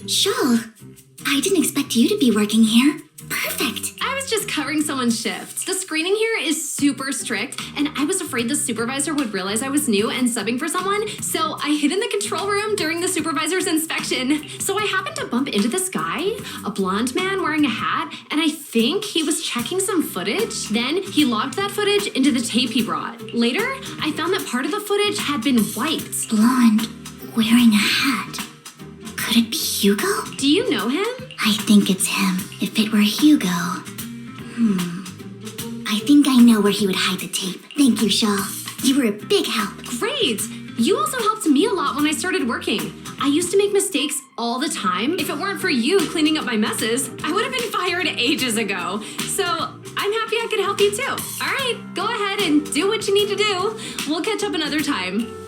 Sure. I didn't expect you to be working here. Perfect. I was just covering someone's shift. The screening here is super strict, and I was afraid the supervisor would realize I was new and subbing for someone, so I hid in the control room during the supervisor's inspection. So I happened to bump into this guy, a blonde man wearing a hat, and I think he was checking some footage. Then he logged that footage into the tape he brought. Later, I found that part of the footage had been wiped. Blonde, wearing a hat. Could it be Hugo? Do you know him? I think it's him. If it were Hugo... I think I know where he would hide the tape. Thank you, Shaw. You were a big help. Great! You also helped me a lot when I started working. I used to make mistakes all the time. If it weren't for you cleaning up my messes, I would have been fired ages ago. So I'm happy I could help you too. All right, go ahead and do what you need to do. We'll catch up another time.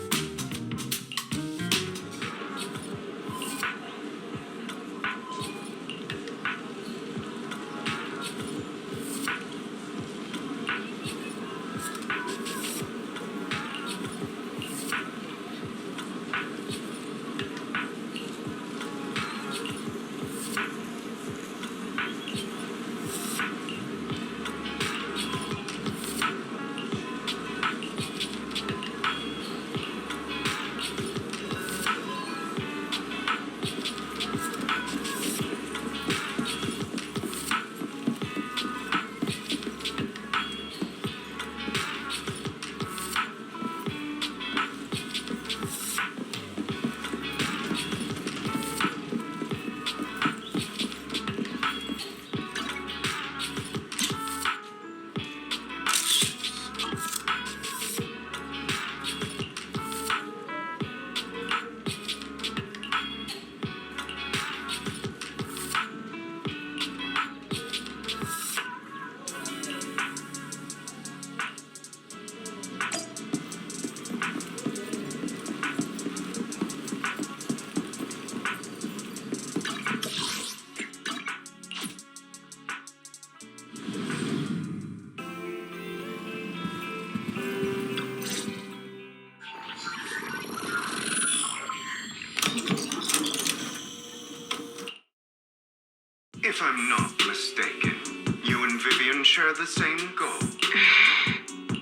If I'm not mistaken, you and Vivian share the same goal.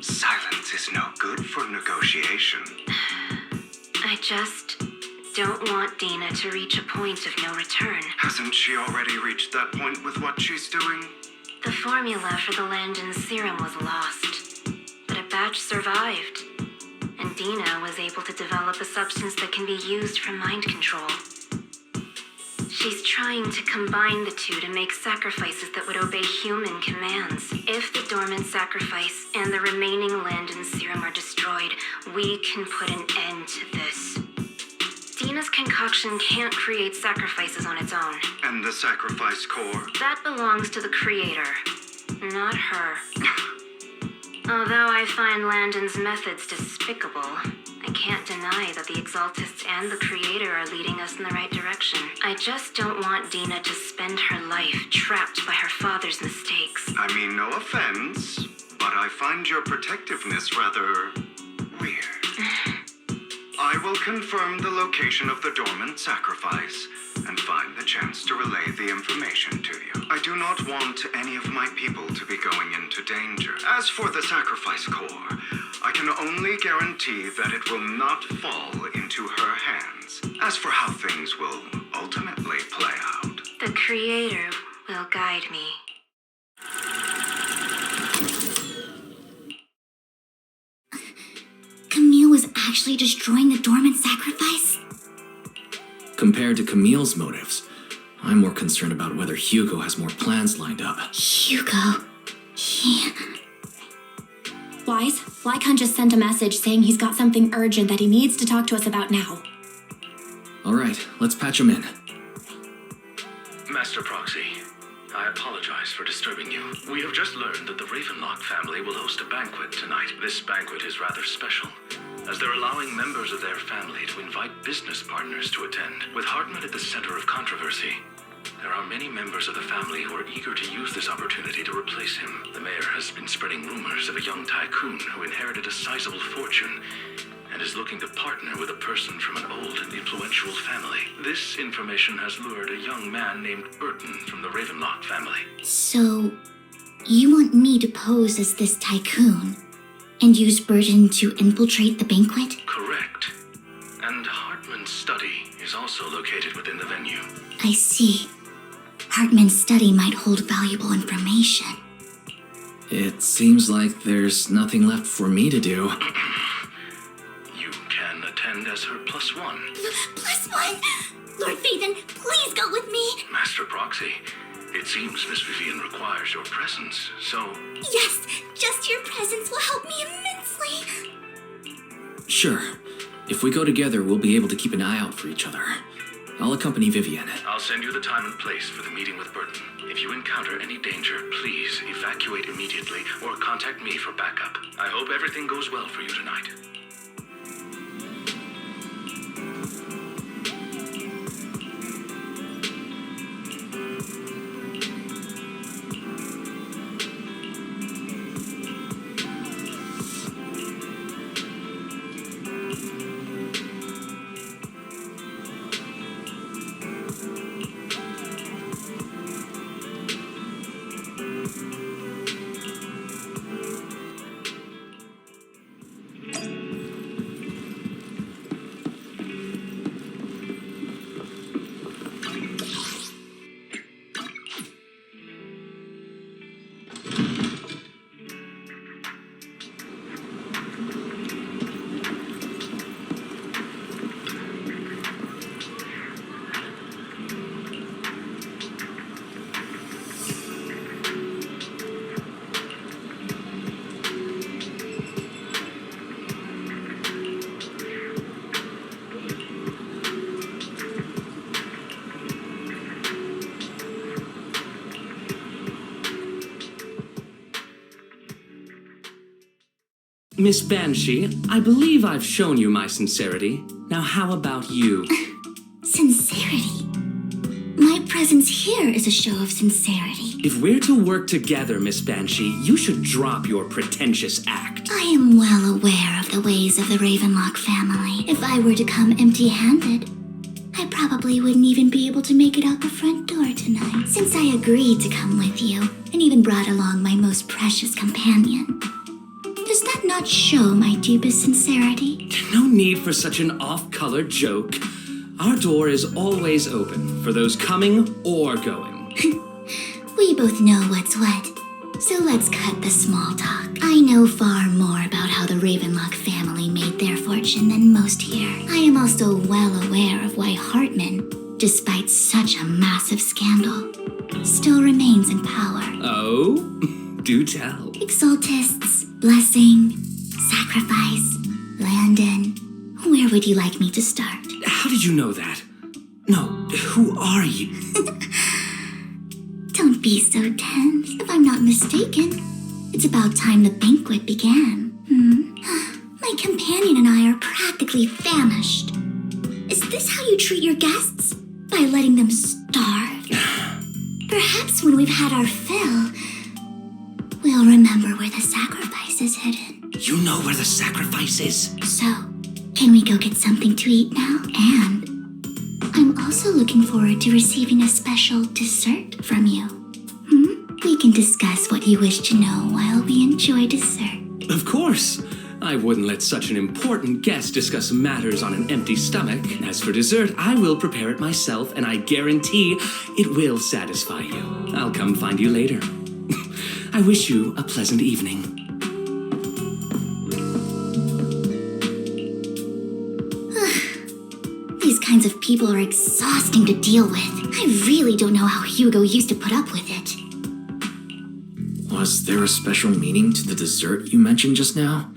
Silence is no good for negotiation. I just don't want Dina to reach a point of no return. Hasn't she already reached that point with what she's doing? The formula for the Landon serum was lost, but a batch survived, and Dina was able to develop a substance that can be used for mind control. She's trying to combine the two to make sacrifices that would obey human commands. If the dormant sacrifice and the remaining Landon serum are destroyed, we can put an end to this. Dina's concoction can't create sacrifices on its own. And the sacrifice core? That belongs to the creator, not her. Although I find Landon's methods despicable, I can't deny that the Exaltists and the Creator are leading us in the right direction. I just don't want Dina to spend her life trapped by her father's mistakes. I mean, no offense, but I find your protectiveness rather weird. I will confirm the location of the dormant sacrifice and find the chance to relay the information to you. I do not want any of my people to be going into danger. As for the sacrifice core, I can only guarantee that it will not fall into her hands. As for how things will ultimately play out, the Creator will guide me. Camille was actually destroying the dormant sacrifice? Compared to Camille's motives, I'm more concerned about whether Hugo has more plans lined up. Hugo... he... Wise, Lycon just sent a message saying he's got something urgent that he needs to talk to us about now. Alright, let's patch him in. Master Proxy, I apologize for disturbing you. We have just learned that the Ravenlock family will host a banquet tonight. This banquet is rather special, as they're allowing members of their family to invite business partners to attend. With Hartman at the center of controversy, there are many members of the family who are eager to use this opportunity to replace him. The mayor has been spreading rumors of a young tycoon who inherited a sizable fortune and is looking to partner with a person from an old and influential family. This information has lured a young man named Burton from the Ravenlock family. So, you want me to pose as this tycoon and use Burton to infiltrate the banquet? Correct. And Hartman's study is also located within the venue. I see. Hartman's study might hold valuable information. It seems like there's nothing left for me to do. You can attend as her +1. +1? Lord Phaethon, please go with me. Master Proxy, it seems Miss Vivian requires your presence, so... Yes, just your presence will help me immensely. Sure. If we go together, we'll be able to keep an eye out for each other. I'll accompany Vivian. I'll send you the time and place for the meeting with Burton. If you encounter any danger, please evacuate immediately or contact me for backup. I hope everything goes well for you tonight. Miss Banshee, I believe I've shown you my sincerity. Now how about you? Sincerity? My presence here is a show of sincerity. If we're to work together, Miss Banshee, you should drop your pretentious act. I am well aware of the ways of the Ravenlock family. If I were to come empty-handed, I probably wouldn't even be able to make it out the front door tonight. Since I agreed to come with you, and even brought along my most precious companion, does that not show my deepest sincerity? No need for such an off-color joke. Our door is always open for those coming or going. We both know what's what, so let's cut the small talk. I know far more about how the Ravenlock family made their fortune than most here. I am also well aware of why Hartman, despite such a massive scandal, still remains in power. Oh? Do tell. Exaltists, blessing, sacrifice, Landon. Where would you like me to start? How did you know that? No, who are you? Don't be so tense. If I'm not mistaken, it's about time the banquet began. My companion and I are practically famished. Is this how you treat your guests? By letting them starve? Perhaps when we've had our fill, we'll remember where the sacrifice is hidden. You know where the sacrifice is? So, can we go get something to eat now? And I'm also looking forward to receiving a special dessert from you. We can discuss what you wish to know while we enjoy dessert. Of course. I wouldn't let such an important guest discuss matters on an empty stomach. As for dessert, I will prepare it myself, and I guarantee it will satisfy you. I'll come find you later. I wish you a pleasant evening. These kinds of people are exhausting to deal with. I really don't know how Hugo used to put up with it. Was there a special meaning to the dessert you mentioned just now?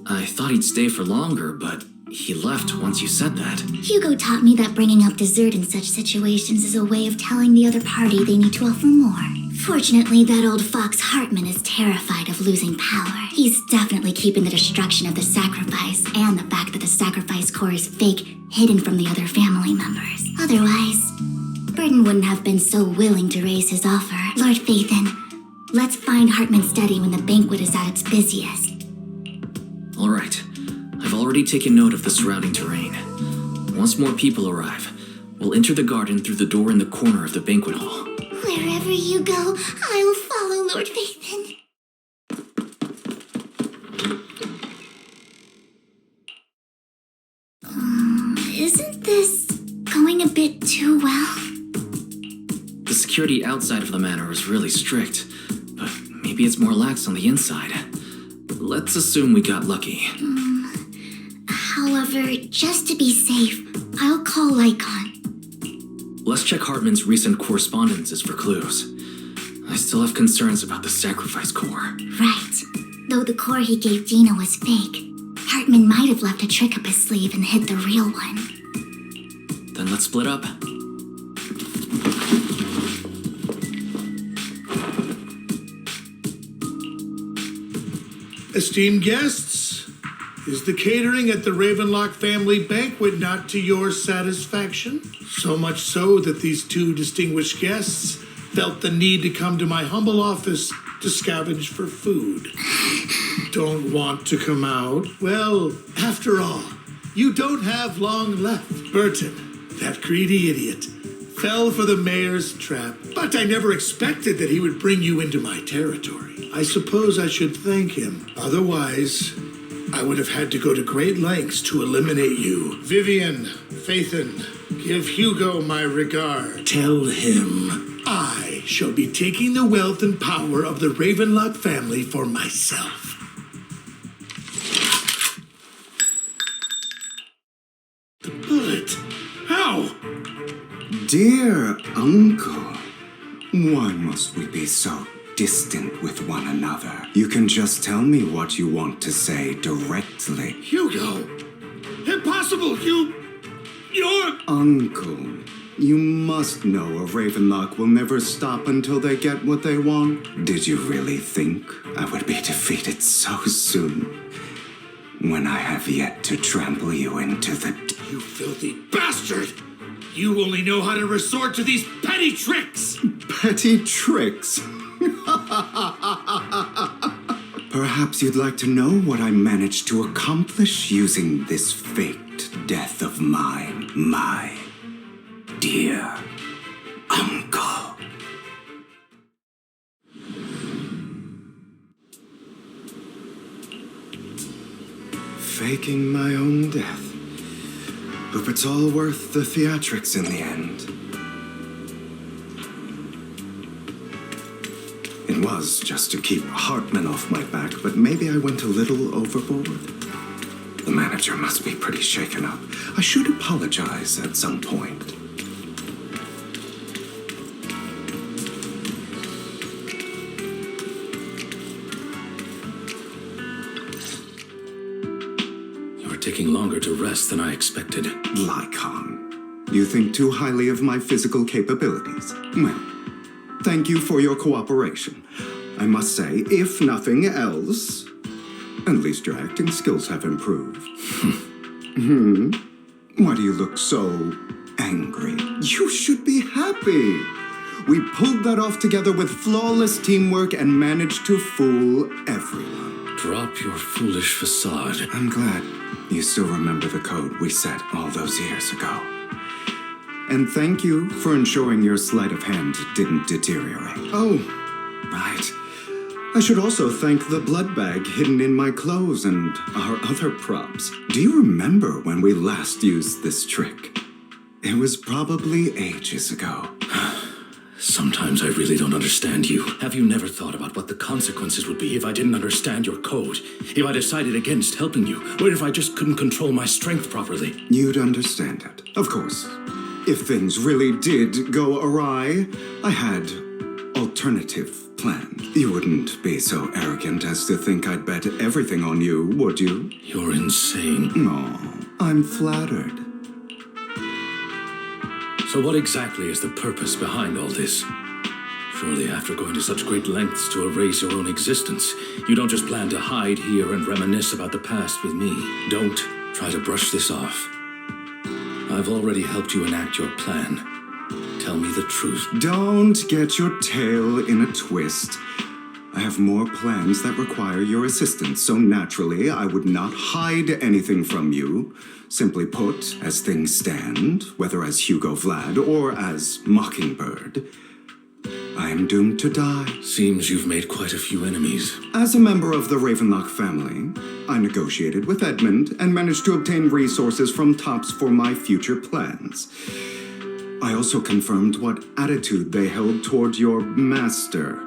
I thought he'd stay for longer, but he left once you said that. Hugo taught me that bringing up dessert in such situations is a way of telling the other party they need to offer more. Fortunately, that old fox Hartman is terrified of losing power. He's definitely keeping the destruction of the sacrifice and the fact that the sacrifice core is fake hidden from the other family members. Otherwise, Burton wouldn't have been so willing to raise his offer. Lord Phaethon, let's find Hartman's study when the banquet is at its busiest. All right. I I've already taken note of the surrounding terrain. Once more people arrive, we'll enter the garden through the door in the corner of the banquet hall. Wherever you go, I will follow, Lord Vathan. Isn't this going a bit too well? The security outside of the manor is really strict, but maybe it's more lax on the inside. Let's assume we got lucky. However, just to be safe, I'll call Lycon. Let's check Hartman's recent correspondences for clues. I still have concerns about the sacrifice core. Right. Though the core he gave Dina was fake, Hartman might have left a trick up his sleeve and hid the real one. Then let's split up. Esteemed guests, is the catering at the Ravenlock family banquet not to your satisfaction? So much so that these two distinguished guests felt the need to come to my humble office to scavenge for food. Don't want to come out? Well, after all, you don't have long left. Burton, that greedy idiot, fell for the mayor's trap, but I never expected that he would bring you into my territory. I suppose I should thank him. Otherwise, I would have had to go to great lengths to eliminate you. Vivian, Phaethon, give Hugo my regard. Tell him I shall be taking the wealth and power of the Ravenlock family for myself. The bullet? How? Dear uncle, why must we be so distant with one another? You can just tell me what you want to say directly. Hugo! Impossible! You're... Uncle, you must know a Ravenlock will never stop until they get what they want. Did you really think I would be defeated so soon? When I have yet to trample you into the... You filthy bastard! You only know how to resort to these petty tricks! Petty tricks? Perhaps you'd like to know what I managed to accomplish using this faked death of mine, my dear uncle. Faking my own death. Hope it's all worth the theatrics in the end. It was just to keep Hartman off my back, but maybe I went a little overboard. The manager must be pretty shaken up. I should apologize at some point. Taking longer to rest than I expected. Lycon, you think too highly of my physical capabilities. Well, thank you for your cooperation. I must say, if nothing else, at least your acting skills have improved. Why do you look so angry? You should be happy. We pulled that off together with flawless teamwork and managed to fool everyone. Drop your foolish facade. I'm glad you still remember the code we set all those years ago. And thank you for ensuring your sleight of hand didn't deteriorate. Oh, right. I should also thank the blood bag hidden in my clothes and our other props. Do you remember when we last used this trick? It was probably ages ago. Sometimes I really don't understand you. Have you never thought about what the consequences would be if I didn't understand your code? If I decided against helping you? Or if I just couldn't control my strength properly? You'd understand it. Of course. If things really did go awry, I had alternative plans. You wouldn't be so arrogant as to think I'd bet everything on you, would you? You're insane. No, I'm flattered. So what exactly is the purpose behind all this? Surely after going to such great lengths to erase your own existence, you don't just plan to hide here and reminisce about the past with me. Don't try to brush this off. I've already helped you enact your plan. Tell me the truth. Don't get your tail in a twist. I have more plans that require your assistance, so naturally I would not hide anything from you. Simply put, as things stand, whether as Hugo Vlad or as Mockingbird, I am doomed to die. Seems you've made quite a few enemies. As a member of the Ravenlock family, I negotiated with Edmund and managed to obtain resources from Tops for my future plans. I also confirmed what attitude they held toward your master,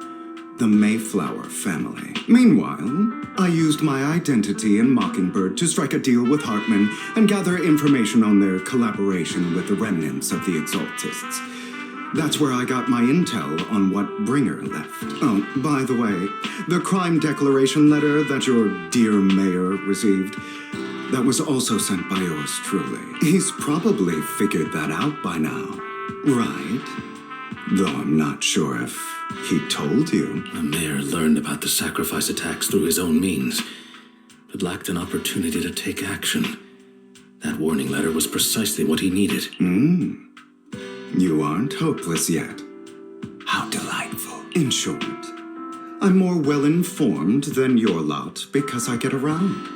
the Mayflower family. Meanwhile, I used my identity in Mockingbird to strike a deal with Hartman and gather information on their collaboration with the remnants of the Exaltists. That's where I got my intel on what Bringer left. Oh, by the way, the crime declaration letter that your dear mayor received, that was also sent by yours truly. He's probably figured that out by now, right? Though I'm not sure if he told you. The mayor learned about the sacrifice attacks through his own means, but lacked an opportunity to take action. That warning letter was precisely what he needed. You aren't hopeless yet. How delightful. In short, I'm more well-informed than your lot because I get around,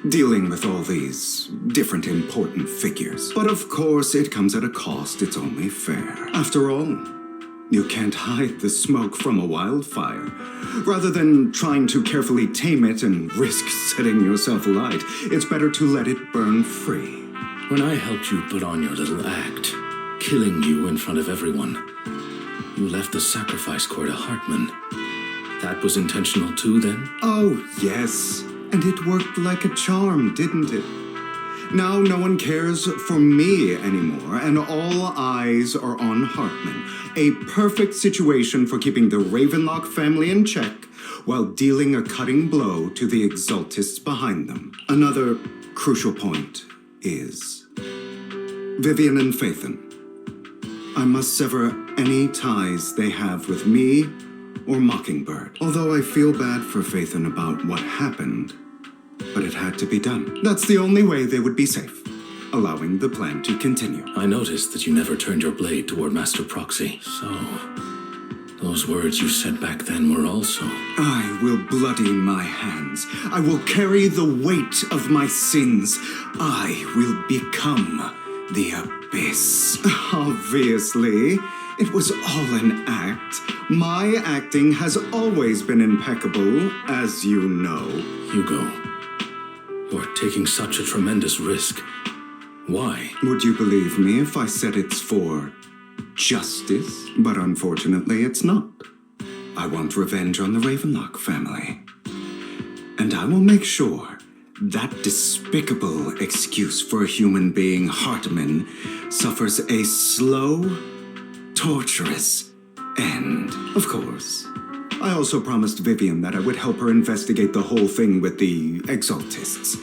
dealing with all these different important figures. But of course, it comes at a cost. It's only fair. After all, you can't hide the smoke from a wildfire. Rather than trying to carefully tame it and risk setting yourself alight, it's better to let it burn free. When I helped you put on your little act, killing you in front of everyone, you left the sacrifice core to Hartman. That was intentional too, then? Oh, yes. And it worked like a charm, didn't it? Now no one cares for me anymore, and all eyes are on Hartman. A perfect situation for keeping the Ravenlock family in check while dealing a cutting blow to the Exaltists behind them. Another crucial point is Vivian and Phaethon. I must sever any ties they have with me or Mockingbird. Although I feel bad for Phaethon about what happened, but it had to be done. That's the only way they would be safe, allowing the plan to continue. I noticed that you never turned your blade toward Master Proxy. So, those words you said back then were also... I will bloody my hands. I will carry the weight of my sins. I will become the Abyss. Obviously, it was all an act. My acting has always been impeccable, as you know. Hugo, you're taking such a tremendous risk. Why? Would you believe me if I said it's for justice? But unfortunately, it's not. I want revenge on the Ravenlock family. And I will make sure that despicable excuse for a human being, Hartman, suffers a slow, torturous end. Of course. I also promised Vivian that I would help her investigate the whole thing with the Exaltists.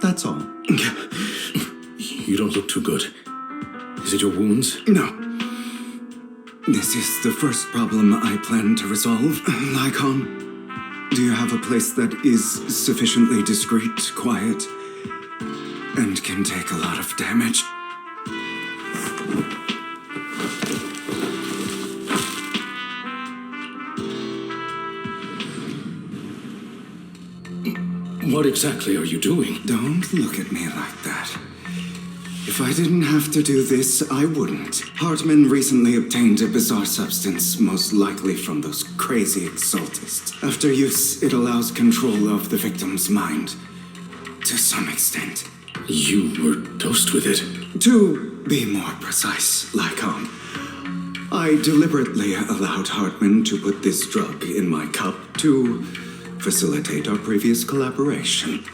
That's all. You don't look too good. Is it your wounds? No. This is the first problem I plan to resolve. Lycon, do you have a place that is sufficiently discreet, quiet, and can take a lot of damage? What exactly are you doing? Don't look at me like that. If I didn't have to do this, I wouldn't. Hartman recently obtained a bizarre substance, most likely from those crazy Exaltists. After use, it allows control of the victim's mind. To some extent. You were dosed with it. To be more precise, Lycon, I deliberately allowed Hartman to put this drug in my cup to facilitate our previous collaboration.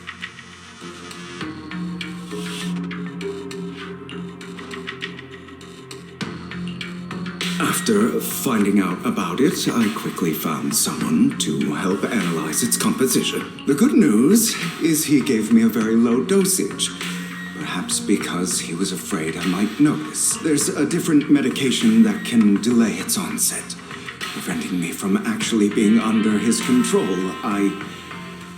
After finding out about it, I quickly found someone to help analyze its composition. The good news is he gave me a very low dosage, perhaps because he was afraid I might notice. There's a different medication that can delay its onset, preventing me from actually being under his control. I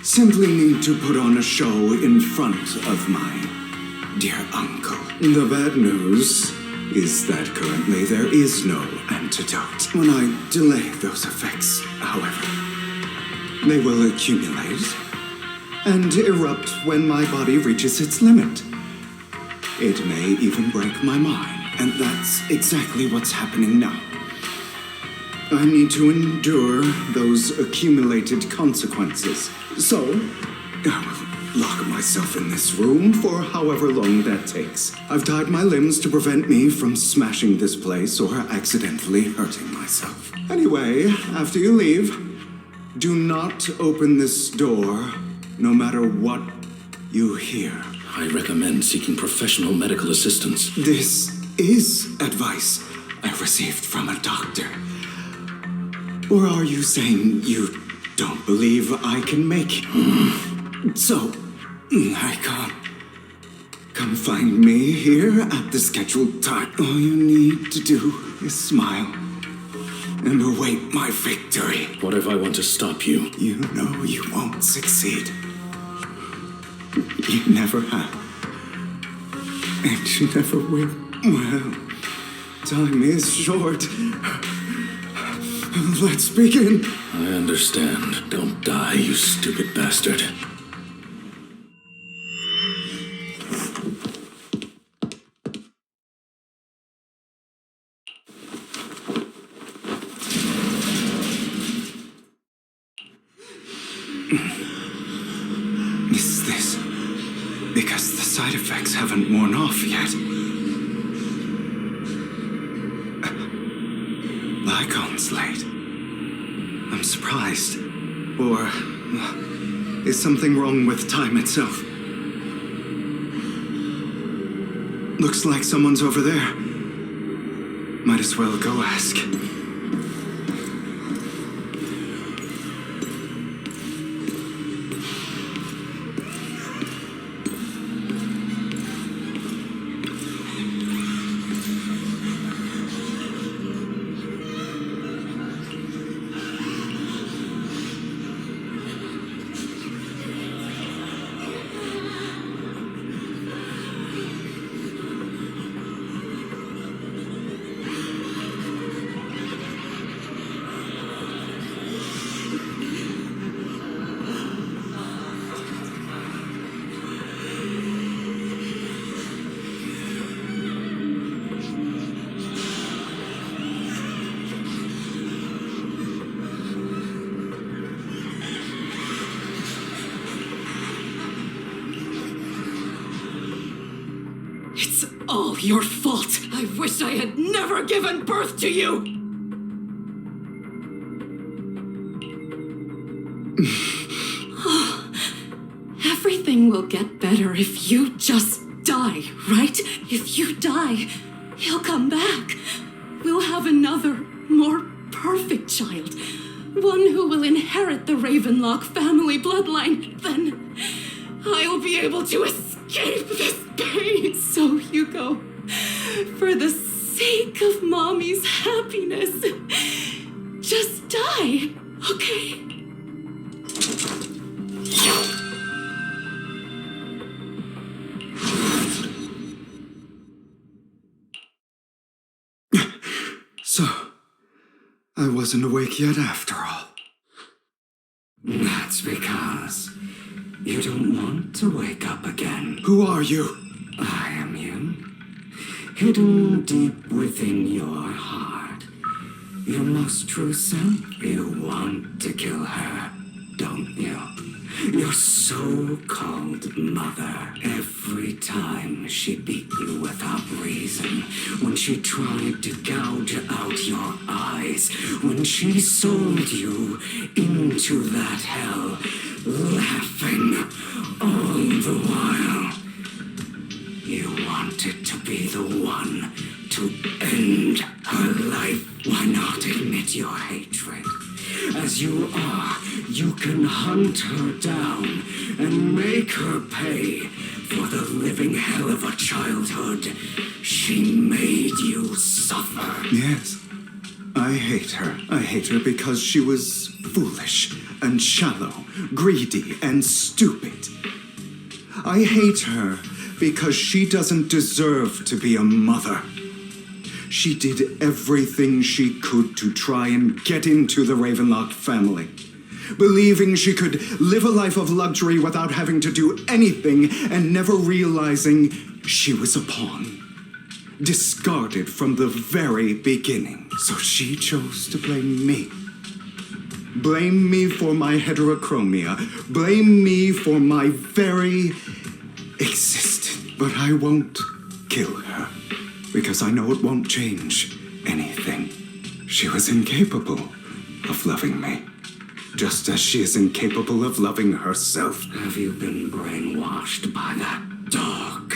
simply need to put on a show in front of my dear uncle. The bad news is that currently there is no antidote. When I delay those effects, however, They will accumulate and erupt when my body reaches its limit. It may even break my mind, and that's exactly what's happening now. I need to endure those accumulated consequences. So, I will lock myself in this room for however long that takes. I've tied my limbs to prevent me from smashing this place or accidentally hurting myself. Anyway, after you leave, do not open this door, no matter what you hear. I recommend seeking professional medical assistance. This is advice I received from a doctor. Or are you saying you don't believe I can make it? So, I can't. Come find me here at the scheduled time. All you need to do is smile and await my victory. What if I want to stop you? You know you won't succeed. You never have. And you never will. Well, time is short. Let's begin. I understand. Don't die, you stupid bastard. Is this because the side effects haven't worn off yet? Lycon's late. I'm surprised. Or is something wrong with time itself? Looks like someone's over there. Might as well go ask. It's all your fault. I wish I had never given birth to you. Everything will get better if you just die, right? If you die, he'll come back. We'll have another, more perfect child. One who will inherit the Ravenlock family bloodline. Then I'll be able to escape this pain. So, Hugo, for the sake of Mommy's happiness, just die, okay? So, I wasn't awake yet after all. That's because you don't want to wake up again. Who are you? I am you. Hidden deep within your heart. Your most true self. You want to kill her, don't you? Your so-called mother. Every time she beat you without reason. When she tried to gouge out your eyes. When she sold you into that hell. Laughing all the while. You wanted to be the one to end her life. Why not admit your hatred? As you are, you can hunt her down and make her pay for the living hell of a childhood she made you suffer. Yes, I hate her. I hate her because she was foolish and shallow, greedy and stupid. I hate her because she doesn't deserve to be a mother. She did everything she could to try and get into the Ravenlock family. believing she could live a life of luxury without having to do anything and never realizing she was a pawn. Discarded from the very beginning. So she chose to blame me. Blame me for my heterochromia. Blame me for my very existence. But I won't kill her, because I know it won't change anything. She was incapable of loving me, just as she is incapable of loving herself. Have you been brainwashed by that dog?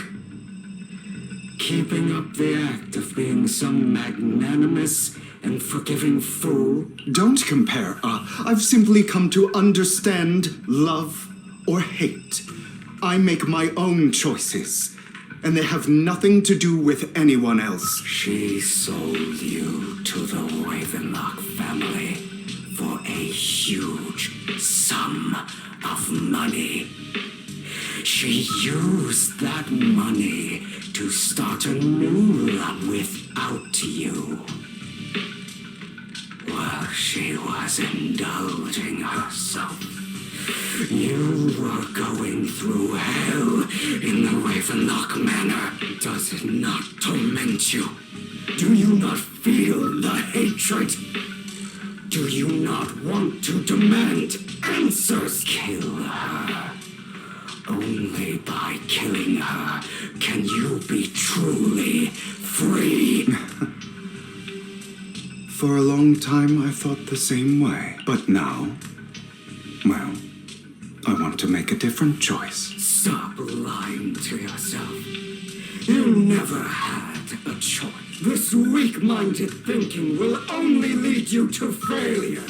Keeping up the act of being some magnanimous and forgiving fool? Don't compare. I've simply come to understand love or hate. I make my own choices, and they have nothing to do with anyone else. She sold you to the Ravenlock family for a huge sum of money. She used that money to start a new love without you. While she was indulging herself, you were going through hell in the Ravenlock Manor. Does it not torment you? Do you not feel the hatred? Do you not want to demand answers? Kill her. Only by killing her can you be truly free. For a long time, I thought the same way. But now, well, I want to make a different choice. Stop lying to yourself. You never had a choice. This weak-minded thinking will only lead you to failure.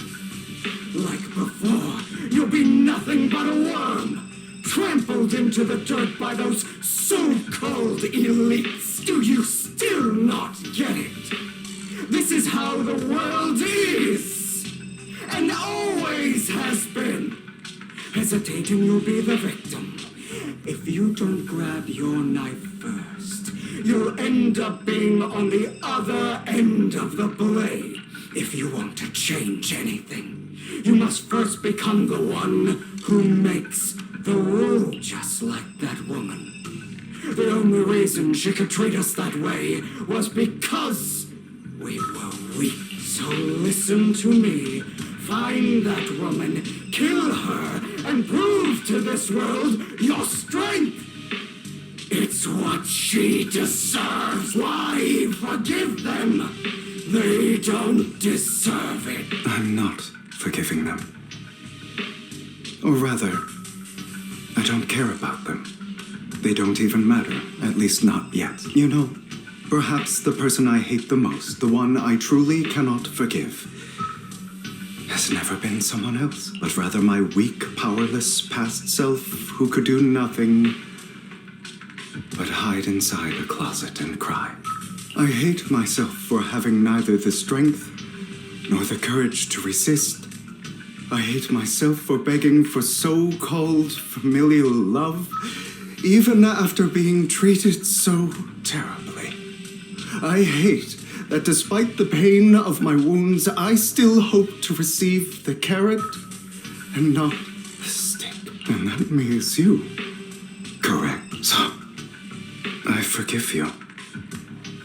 Like before, you'll be nothing but a worm, trampled into the dirt by those so-called elites. Do you still not get it? This is how the world is, and always has been. Hesitating, you'll be the victim. If you don't grab your knife first, you'll end up being on the other end of the blade. If you want to change anything, you must first become the one who makes the rule. Just like that woman. The only reason she could treat us that way was because we were weak. So listen to me. Find that woman, kill her, and prove to this world your strength. It's what she deserves. Why forgive them? They don't deserve it. I'm not forgiving them. Or rather, I don't care about them. They don't even matter, at least not yet. You know, perhaps the person I hate the most, the one I truly cannot forgive, has never been someone else, but rather my weak, powerless past self who could do nothing but hide inside a closet and cry. I hate myself for having neither the strength nor the courage to resist. I hate myself for begging for so-called familial love, even after being treated so terribly. I hate that despite the pain of my wounds, I still hope to receive the carrot and not the stick. And that means you. Correct. So, I forgive you.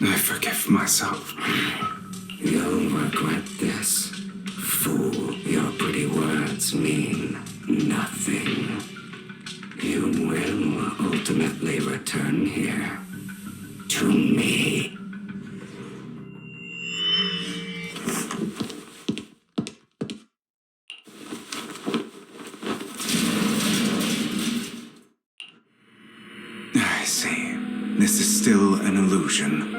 I forgive myself. You'll regret this. Fool, your pretty words mean nothing. You will ultimately return here to me. I see. This is still an illusion.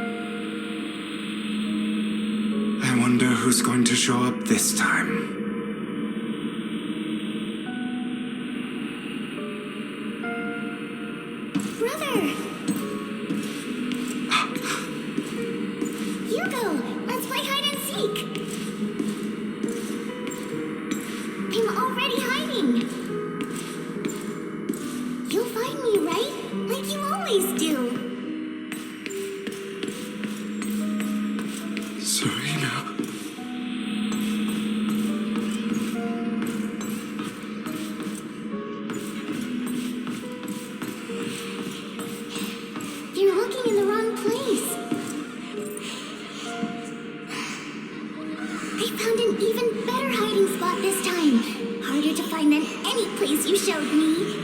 I wonder who's going to show up this time. Brother! Hugo, let's play hide and seek! I'm already hiding! You'll find me, right? Like you always do! Serena. spot this time. Harder to find than any place you showed me.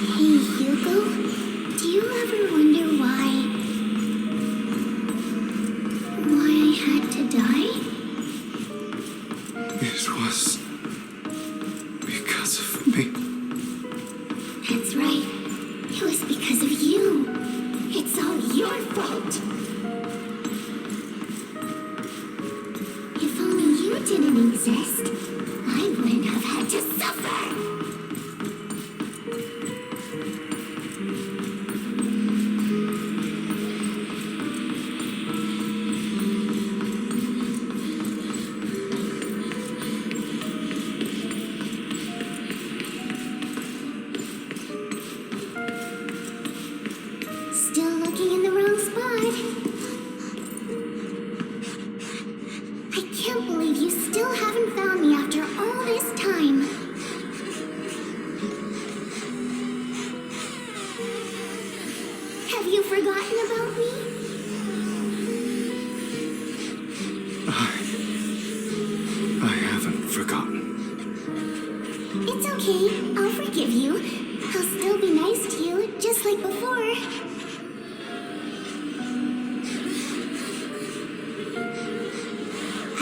Hey, Hugo. Do you ever wonder why I had to die? It was because of me. That's right. It was because of you. It's all your fault. If only you didn't exist, I wouldn't have had to suffer. Still looking in the wrong spot. I can't believe you still haven't found me after all this time. Have you forgotten about me? I haven't forgotten. It's okay. I'll forgive you. I'll still be nice to you, just like before.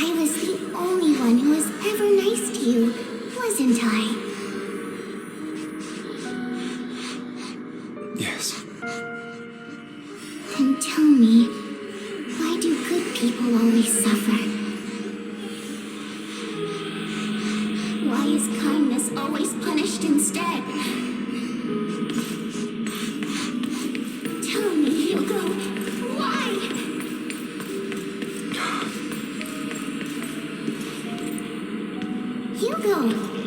I was the only one who was ever nice to you, wasn't I? Yes. Then tell me, why do good people always suffer? Why is kindness always punished instead? Tell me, Hugo, why? Hugo,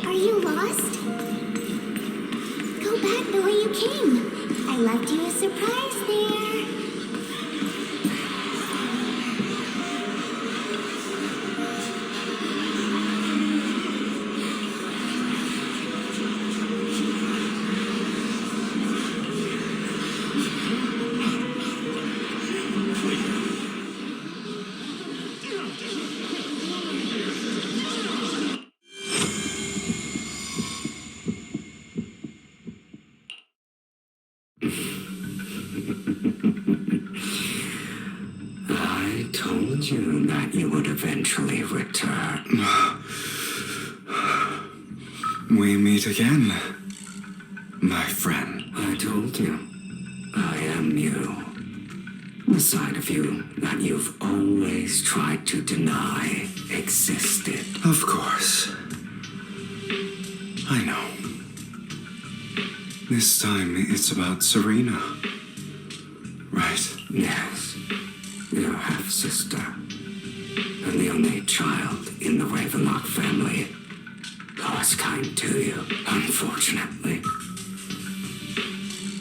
are you lost? Go back the way you came. I left you a surprise there. I told you that you would eventually return. We meet again, my friend. I told you, I am you. The side of you that you've always tried to deny existed. Of course. I know. This time it's about Serena. Right? Yes, your half-sister, and the only child in the Ravenlock family who was kind to you, unfortunately.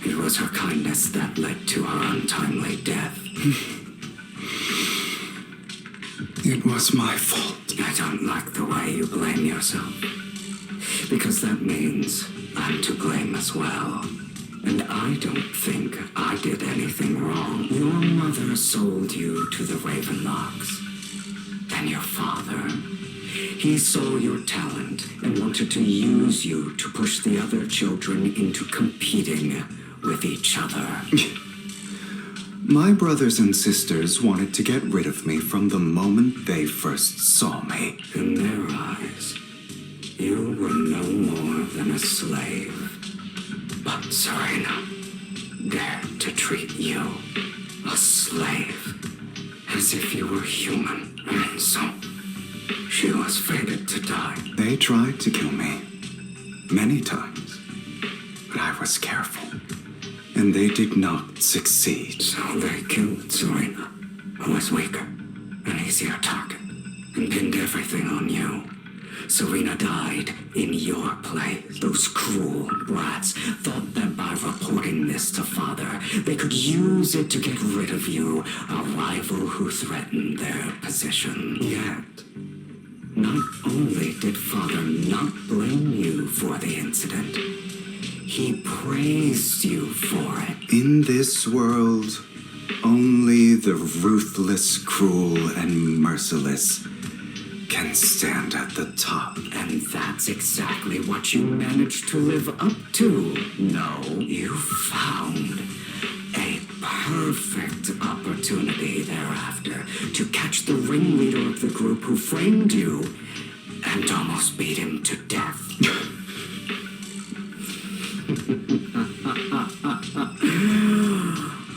It was her kindness that led to her untimely death. It was my fault. I don't like the way you blame yourself, because that means I'm to blame as well. And I don't think I did anything wrong. Your mother sold you to the Ravenlocks. And your father, he saw your talent and wanted to use you to push the other children into competing with each other. My brothers and sisters wanted to get rid of me from the moment they first saw me. In their eyes, you were no more than a slave. But Serena dared to treat you, a slave, as if you were human, and so she was fated to die. They tried to kill me many times, but I was careful, and they did not succeed. So they killed Serena, who was weaker, an easier target, and pinned everything on you. Serena died in your place. Those cruel brats thought that by reporting this to Father, they could use it to get rid of you, a rival who threatened their position. Yet, not only did Father not blame you for the incident, He praised you for it. In this world, only the ruthless, cruel, and merciless can stand at the top. And that's exactly what you managed to live up to. No, you found a perfect opportunity thereafter to catch the ringleader of the group who framed you and almost beat him to death.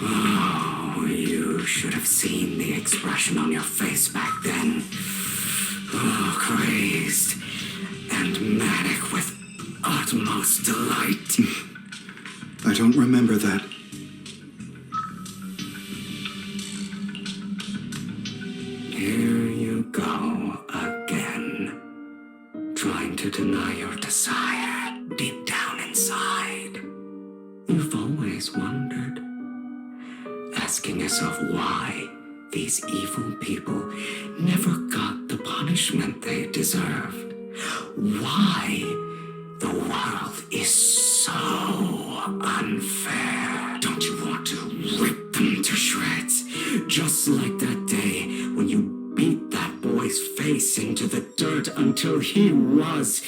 Oh, you should have seen the expression on your face back then. Oh, crazed and manic with utmost delight. I don't remember that. Here you go again, trying to deny your desire deep down inside. You've always wondered, asking yourself why these evil people never got the punishment they deserved. Why the world is so unfair. Don't you want to rip them to shreds? Just like that day when you beat that boy's face into the dirt until he was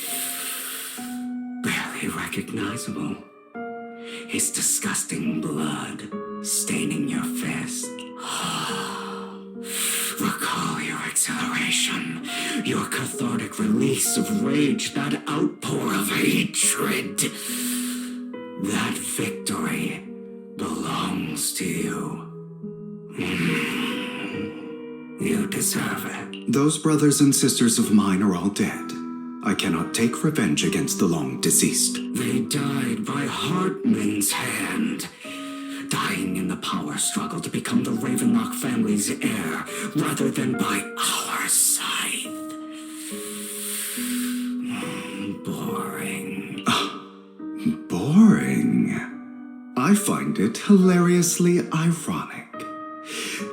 barely recognizable. His disgusting blood staining your fist. Recall your exhilaration, your cathartic release of rage, that outpour of hatred. That victory belongs to you. You deserve it. Those brothers and sisters of mine are all dead. I cannot take revenge against the long deceased. They died by Hartman's hand, dying in the power struggle to become the Ravenlock family's heir, rather than by our scythe. Boring. Boring? I find it hilariously ironic.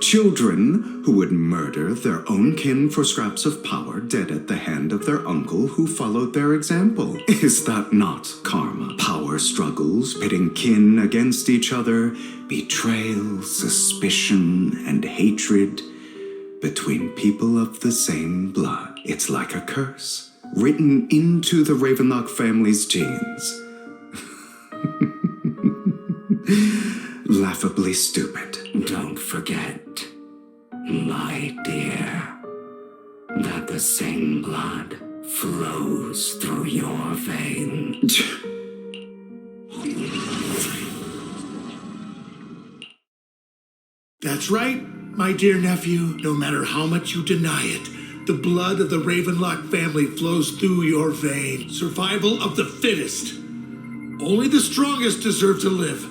Children who would murder their own kin for scraps of power dead at the hand of their uncle who followed their example. Is that not karma? Power struggles, pitting kin against each other, betrayal, suspicion, and hatred between people of the same blood. It's like a curse, written into the Ravenlock family's genes. Laughably stupid. Don't forget, my dear, that the same blood flows through your veins. That's right, my dear nephew. No matter how much you deny it, the blood of the Ravenlock family flows through your veins. Survival of the fittest. Only the strongest deserve to live.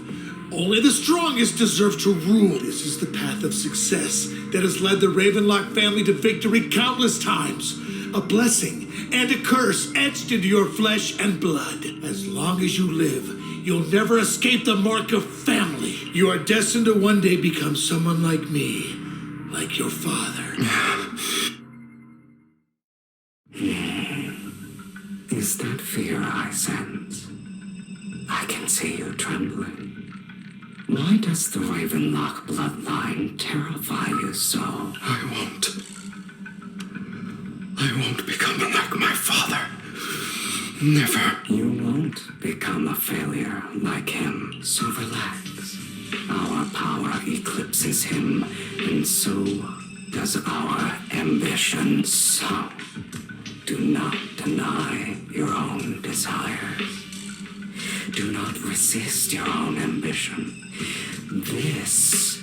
Only the strongest deserve to rule. This is the path of success that has led the Ravenlock family to victory countless times. A blessing and a curse etched into your flesh and blood. As long as you live, you'll never escape the mark of family. You are destined to one day become someone like me, like your father. Is that fear I sense? I can see you trembling. Why does the Ravenlock bloodline terrify you so? I won't become like my father. Never. You won't become a failure like him, so relax. Our power eclipses him, and so does our ambition. So, do not deny your own desires. Do not resist your own ambition. This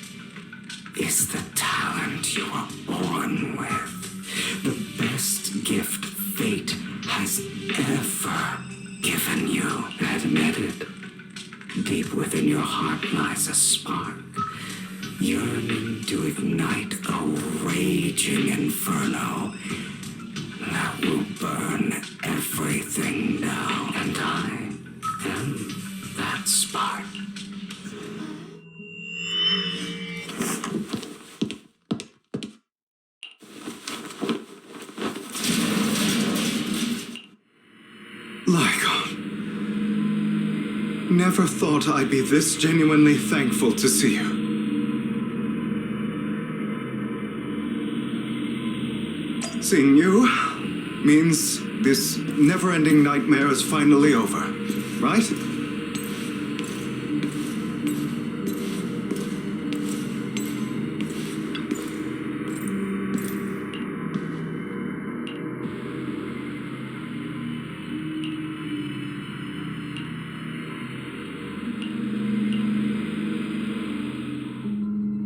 is the talent you were born with. The best gift fate has ever given you. Admit it. Deep within your heart lies a spark, yearning to ignite a raging inferno that will burn everything down. And I am that spark. never thought I'd be this genuinely thankful to see you. Seeing you means this never-ending nightmare is finally over, right?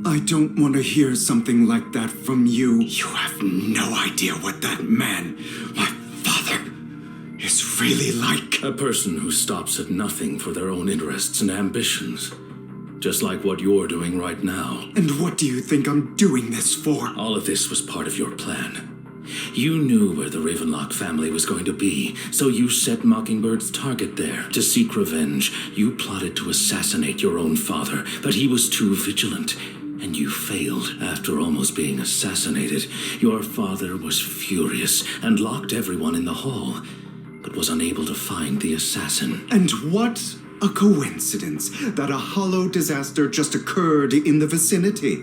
I don't want to hear something like that from you. You have no idea what that man, my father, is really like. A person who stops at nothing for their own interests and ambitions. Just like what you're doing right now. And what do you think I'm doing this for? All of this was part of your plan. You knew where the Ravenlock family was going to be, so you set Mockingbird's target there to seek revenge. You plotted to assassinate your own father, but he was too vigilant. And you failed after almost being assassinated. Your father was furious and locked everyone in the hall, but was unable to find the assassin. And what a coincidence that a hollow disaster just occurred in the vicinity.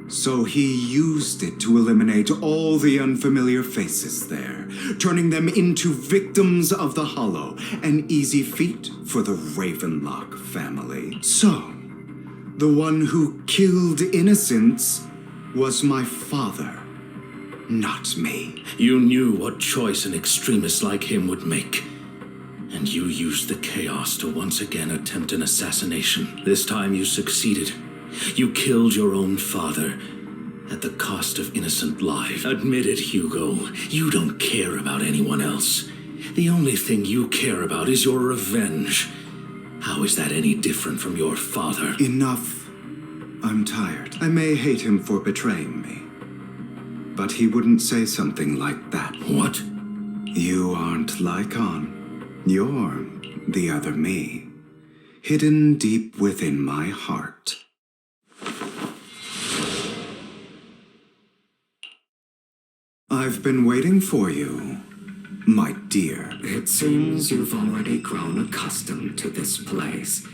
So he used it to eliminate all the unfamiliar faces there, turning them into victims of the hollow, an easy feat for the Ravenlock family. So, the one who killed innocents was my father, not me. You knew what choice an extremist like him would make. And you used the chaos to once again attempt an assassination. This time you succeeded. You killed your own father at the cost of innocent lives. Admit it, Hugo. You don't care about anyone else. The only thing you care about is your revenge. How is that any different from your father? Enough. I'm tired. I may hate him for betraying me, but he wouldn't say something like that. What? You aren't Lycon. You're the other me, hidden deep within my heart. I've been waiting for you, my dear. It seems you've already grown accustomed to this place,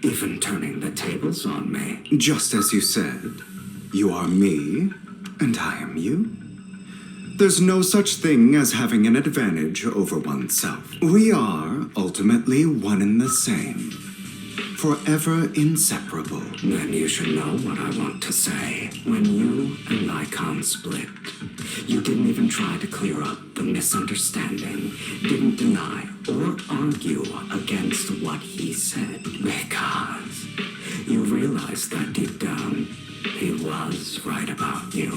even turning the tables on me. Just as you said, you are me, and I am you. There's no such thing as having an advantage over oneself. We are ultimately one and the same, forever inseparable. Then you should know what I want to say. When you and Lycon split, you didn't even try to clear up the misunderstanding, didn't deny or argue against what he said, because you realized that deep down, he was right about you.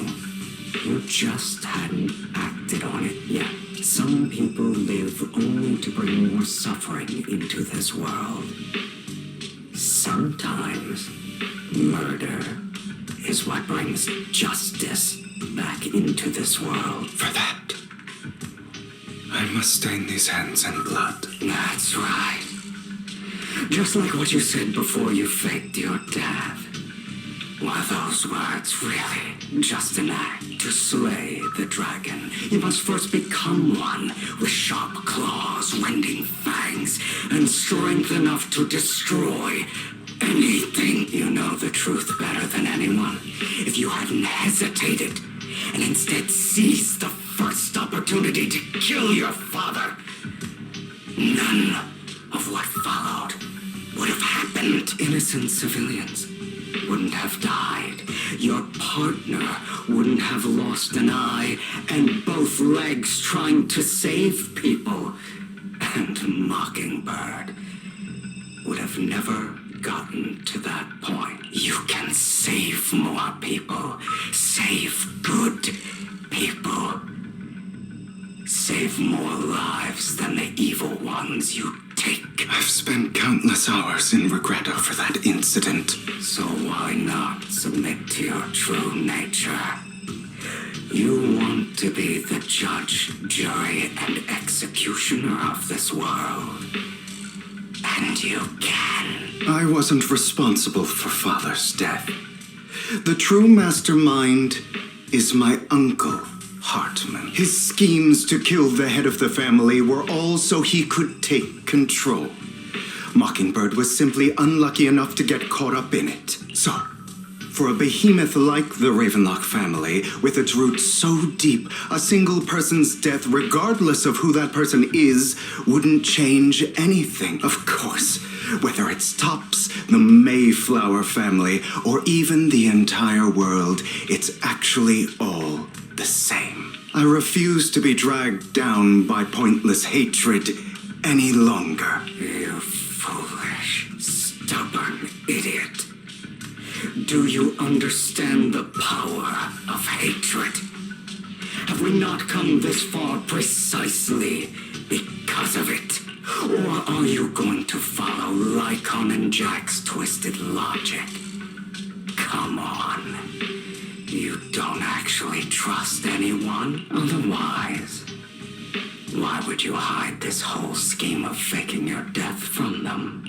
You just hadn't acted on it yet. Some people live only to bring more suffering into this world. Sometimes, murder is what brings justice back into this world. For that, I must stain these hands in blood. That's right. Just like what you said before you faked your death. Were those words really just an act to slay the dragon? You must first become one with sharp claws, rending fangs, and strength enough to destroy anything. You know the truth better than anyone. If you hadn't hesitated and instead seized the first opportunity to kill your father, none of what followed would have happened. Innocent civilians wouldn't have died. Your partner wouldn't have lost an eye and both legs trying to save people. And Mockingbird would have never gotten to that point. You can save more people. Save good people. Save more lives than the evil ones you take. I've spent countless hours in regret over that incident. So why not submit to your true nature? You want to be the judge, jury, and executioner of this world. And you can. I wasn't responsible for Father's death. The true mastermind is my uncle, Hartman. His schemes to kill the head of the family were all so he could take control. Mockingbird was simply unlucky enough to get caught up in it. So, for a behemoth like the Ravenlock family, with its roots so deep, a single person's death, regardless of who that person is, wouldn't change anything. Of course, whether it's Tops, the Mayflower family, or even the entire world, it's actually all the same. I refuse to be dragged down by pointless hatred any longer. You foolish, stubborn idiot. Do you understand the power of hatred? Have we not come this far precisely because of it? Or are you going to follow Lycon and Jack's twisted logic? Come on. You don't actually trust anyone? Otherwise, why would you hide this whole scheme of faking your death from them?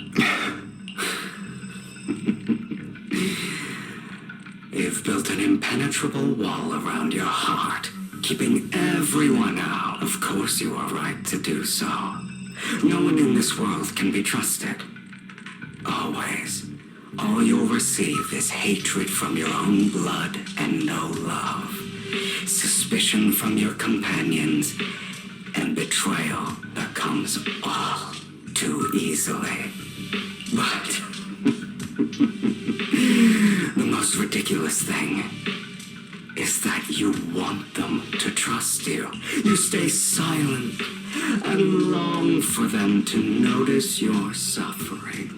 You've built an impenetrable wall around your heart, keeping everyone out. Of course you are right to do so. No one in this world can be trusted. Always. All you'll receive is hatred from your own blood and no love. Suspicion from your companions, and betrayal that comes all too easily. But the most ridiculous thing is that you want them to trust you. You stay silent and long for them to notice your suffering.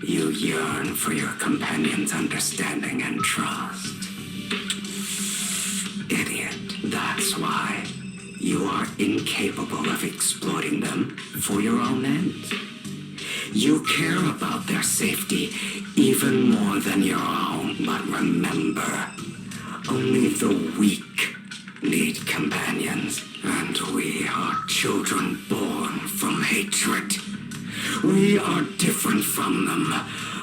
You yearn for your companion's understanding and trust. Idiot. That's why you are incapable of exploiting them for your own ends. You care about their safety even more than your own. But remember, only the weak need companions. And we are children born from hatred. We are different from them.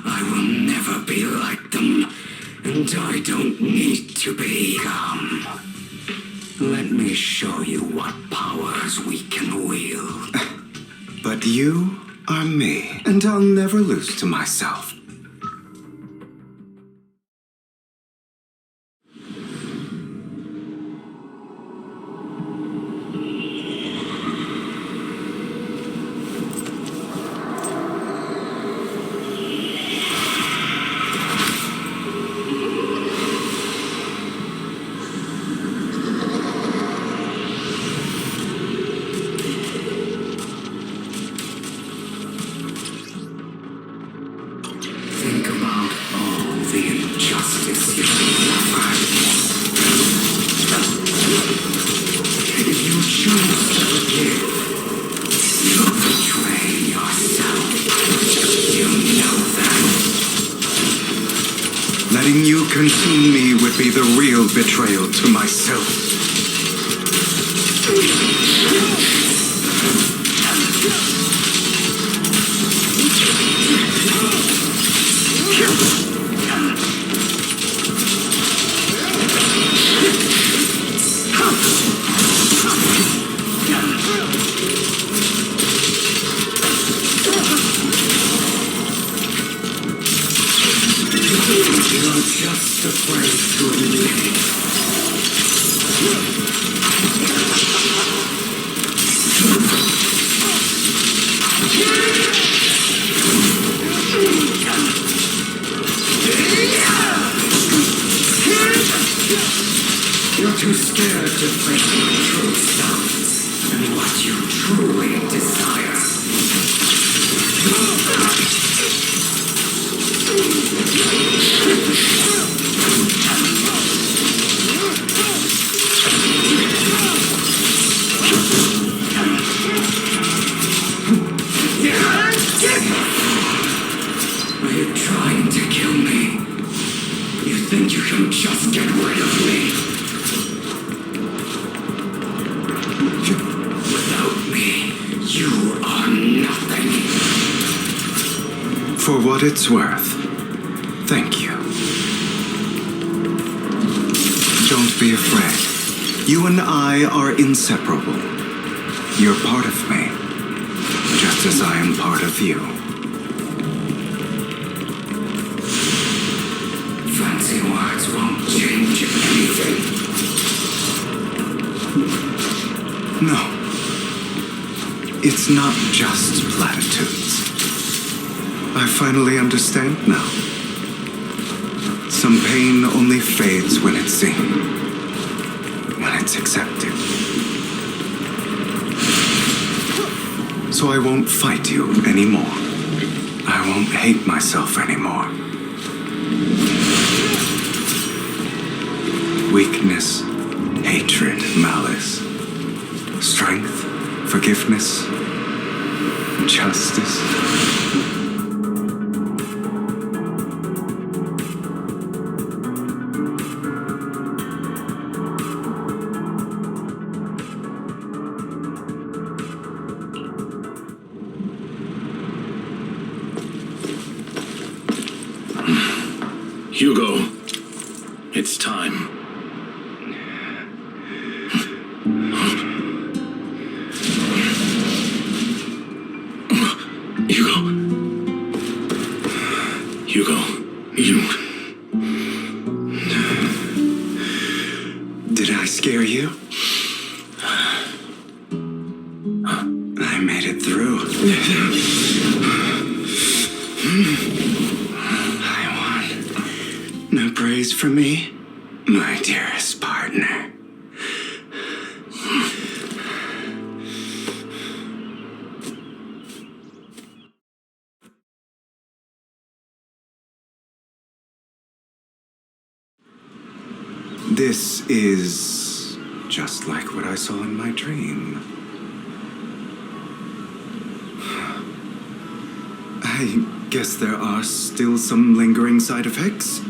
I will never be like them. And I don't need to be. Come. Let me show you what powers we can wield. But you are me, and I'll never lose to myself. Letting you consume me would be the real betrayal to myself. You're just afraid to admit it. You're too scared to face your true self and what you truly desire. Are you trying to kill me? You think you can just get rid of me? Without me, you are nothing. For what it's worth, thank you. Don't be afraid. You and I are inseparable. You're part of me. just as I am part of you. Fancy words won't change anything. No. It's not just platitudes. I finally understand now. Some pain only fades when it's seen, when it's accepted. So I won't fight you anymore. I won't hate myself anymore. Weakness, hatred, malice, strength, forgiveness, justice. Hugo, it's time. Hugo, you... Did I scare you? I made it through. I won. No praise for me, my dearest partner. This is just like what I saw in my dream. I guess there are still some lingering side effects.